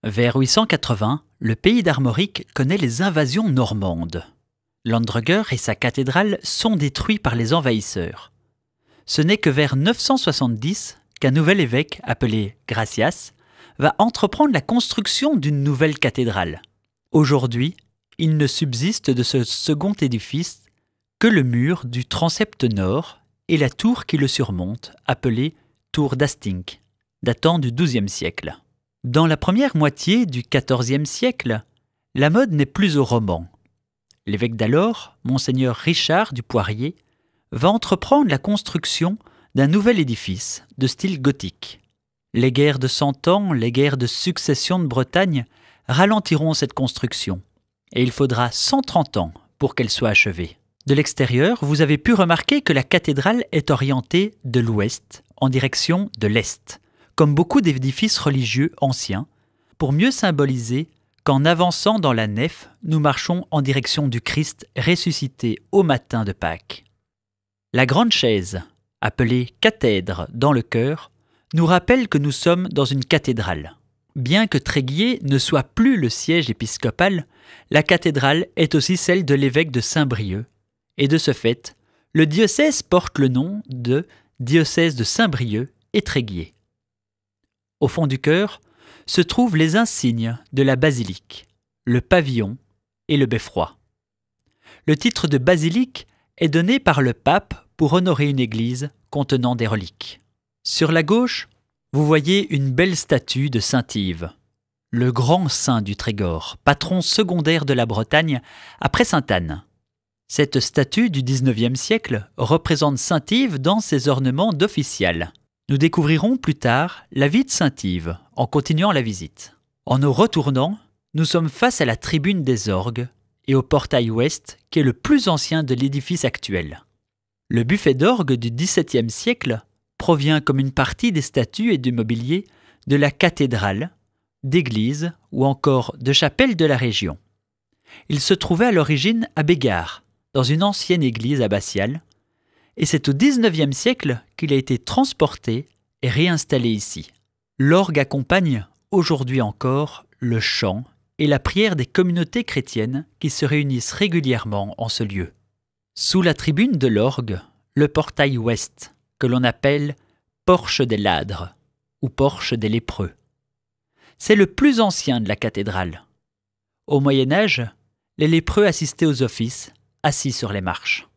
Vers 880, le pays d'Armorique connaît les invasions normandes. Landruger et sa cathédrale sont détruits par les envahisseurs. Ce n'est que vers 970 qu'un nouvel évêque, appelé Gracias, va entreprendre la construction d'une nouvelle cathédrale. Aujourd'hui, il ne subsiste de ce second édifice que le mur du transept nord et la tour qui le surmonte, appelée tour d'Hastings, datant du XIIe siècle. Dans la première moitié du XIVe siècle, la mode n'est plus au roman. L'évêque d'alors, monseigneur Richard du Poirier, va entreprendre la construction d'un nouvel édifice de style gothique. Les guerres de Cent Ans, les guerres de succession de Bretagne ralentiront cette construction, et il faudra 130 ans pour qu'elle soit achevée. De l'extérieur, vous avez pu remarquer que la cathédrale est orientée de l'ouest en direction de l'est, comme beaucoup d'édifices religieux anciens, pour mieux symboliser qu'en avançant dans la nef, nous marchons en direction du Christ ressuscité au matin de Pâques. La grande chaise, appelée cathèdre dans le chœur, nous rappelle que nous sommes dans une cathédrale. Bien que Tréguier ne soit plus le siège épiscopal, la cathédrale est aussi celle de l'évêque de Saint-Brieuc, et de ce fait, le diocèse porte le nom de diocèse de Saint-Brieuc et Tréguier. Au fond du chœur se trouvent les insignes de la basilique, le pavillon et le beffroi. Le titre de basilique est donné par le pape pour honorer une église contenant des reliques. Sur la gauche, vous voyez une belle statue de saint Yves, le grand saint du Trégor, patron secondaire de la Bretagne après sainte Anne. Cette statue du XIXe siècle représente saint Yves dans ses ornements d'official. Nous découvrirons plus tard la vie de saint Yves en continuant la visite. En nous retournant, nous sommes face à la tribune des orgues et au portail ouest qui est le plus ancien de l'édifice actuel. Le buffet d'orgue du XVIIe siècle provient comme une partie des statues et du mobilier de la cathédrale, d'églises ou encore de chapelles de la région. Il se trouvait à l'origine à Bégard, dans une ancienne église abbatiale, et c'est au XIXe siècle qu'il a été transporté et réinstallé ici. L'orgue accompagne, aujourd'hui encore, le chant et la prière des communautés chrétiennes qui se réunissent régulièrement en ce lieu. Sous la tribune de l'orgue, le portail ouest, que l'on appelle Porche des Ladres ou Porche des Lépreux. C'est le plus ancien de la cathédrale. Au Moyen Âge, les lépreux assistaient aux offices, assis sur les marches.